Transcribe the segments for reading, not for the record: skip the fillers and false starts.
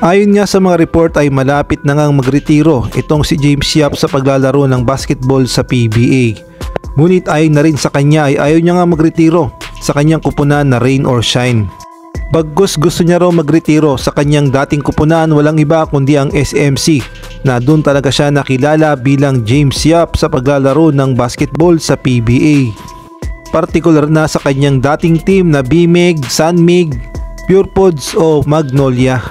Ayon nga sa mga report ay malapit na ngang magretiro itong si James Yap sa paglalaro ng basketball sa PBA. Ngunit ayon na rin sa kanya ay ayaw niya nga magretiro sa kanyang kupunan na rain or shine. Bagkus gusto niya raw magretiro sa kanyang dating kupunan, walang iba kundi ang SMC na doon talaga siya nakilala bilang James Yap sa paglalaro ng basketball sa PBA. Partikular na sa kanyang dating team na BMEG, Sunmig, Purepods o Magnolia.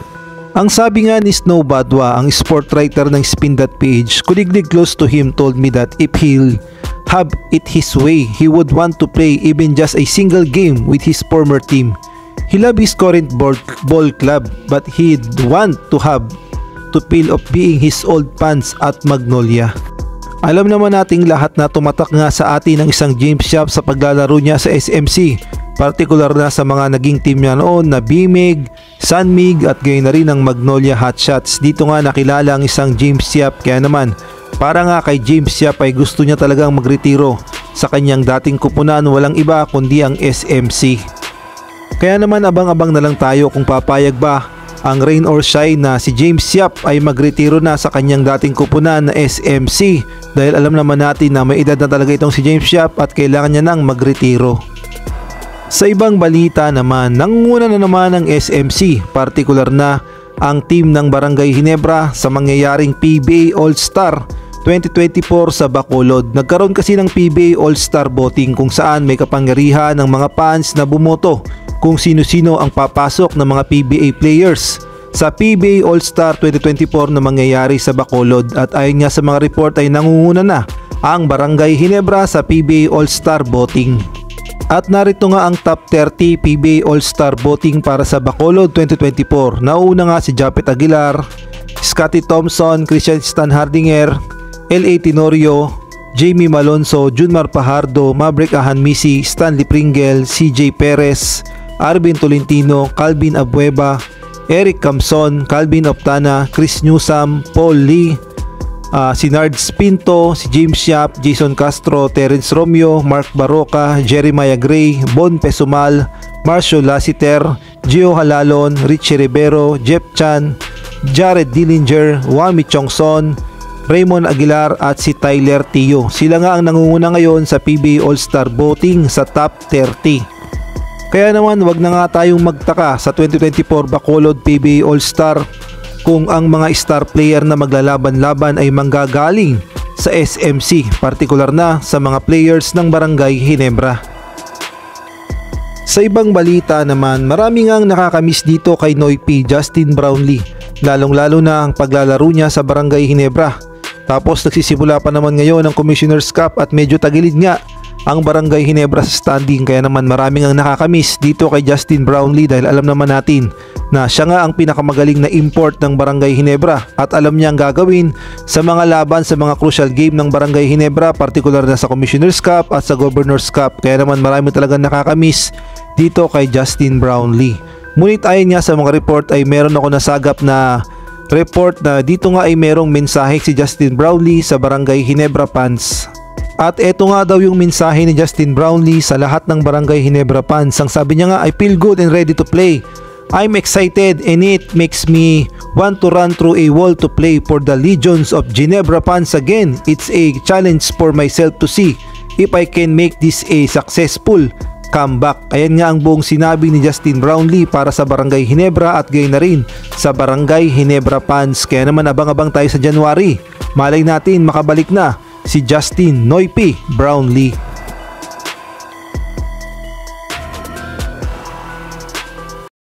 Ang sabi nga ni Snow Badwa, ang sport writer ng Spin.ph, colleague close to him told me that if he'll have it his way, he would want to play even just a single game with his former team. He loved his current ball club, but he'd want to have to feel of being his old fans at Magnolia. Alam naman nating lahat na tumatak nga sa atin ang isang James Yap sa paglalaro niya sa SMC, partikular na sa mga naging team niya noon na BMEG, Sunmig at gayon na rin ang Magnolia Hotshots. Dito nga nakilala ang isang James Yap, kaya naman para nga kay James Yap ay gusto niya talagang magretiro sa kanyang dating kupunan, walang iba kundi ang SMC. Kaya naman abang-abang na lang tayo kung papayag ba ang rain or shine na si James Yap ay magretiro na sa kanyang dating kupunan na SMC, dahil alam naman natin na may edad na talaga itong si James Yap at kailangan niya nang magretiro. Sa ibang balita naman, nangunguna na naman ang SMC, partikular na ang team ng Barangay Ginebra sa mangyayaring PBA All-Star 2024 sa Bacolod. Nagkaroon kasi ng PBA All-Star voting kung saan may kapangyarihan ng mga fans na bumoto kung sino-sino ang papasok ng mga PBA players sa PBA All-Star 2024 na mangyayari sa Bacolod. At ayon nga sa mga report ay nangunguna na ang Barangay Ginebra sa PBA All-Star voting. At narito nga ang top 30 PBA All-Star voting para sa Bacolod 2024. Nauna nga si Japet Aguilar, Scottie Thompson, Christian Stan Hardinger, L.A. Tenorio, Jamie Malonzo, Junmar Pajardo, Maverick Ahanmisi, Stanley Pringle, CJ Perez, Arvin Tolentino, Calvin Abueva, Eric Camson, Calvin Optana, Chris Newsam, Paul Lee, si Nards Pinto, si James Yap, Jason Castro, Terence Romeo, Mark Baroca, Jeremiah Gray, Bon Pesumal, Marcio Lassiter, Gio Halalon, Richie Rivero, Jeff Chan, Jared Dillinger, Wami Chongson, Raymond Aguilar at si Tyler Tio. Sila nga ang nangunguna ngayon sa PBA All-Star voting sa top 30. Kaya naman wag na nga tayong magtaka sa 2024 Bacolod PBA All-Star kung ang mga star player na maglalaban-laban ay manggagaling sa SMC, partikular na sa mga players ng Barangay Ginebra. Sa ibang balita naman, marami ngang nakakamiss dito kay Noypi Justin Brownlee, lalong-lalo na ang paglalaro niya sa Barangay Ginebra. Tapos nagsisimula pa naman ngayon ang Commissioner's Cup at medyo tagilid nga ang Barangay Ginebra sa standing, kaya naman maraming ang nakakamiss dito kay Justin Brownlee dahil alam naman natin na siya nga ang pinakamagaling na import ng Barangay Ginebra at alam niya ang gagawin sa mga laban sa mga crucial game ng Barangay Ginebra, partikular na sa Commissioner's Cup at sa Governor's Cup. Kaya naman marami talagang nakakamiss dito kay Justin Brownlee. Ngunit ayon nga sa mga report ay meron ako nasagap na report na dito nga ay merong mensahe si Justin Brownlee sa Barangay Ginebra fans. At eto nga daw yung mensahe ni Justin Brownlee sa lahat ng Barangay Ginebra fans. Ang sabi niya nga, I feel good and ready to play. I'm excited and it makes me want to run through a wall to play for the legions of Ginebra fans again. It's a challenge for myself to see if I can make this a successful comeback. Ayan nga ang buong sinabi ni Justin Brownlee para sa Barangay Ginebra at gayon na rin sa Barangay Ginebra fans. Kaya naman abang-abang tayo sa January. Malay natin makabalik na si Justin Noypi Brownlee.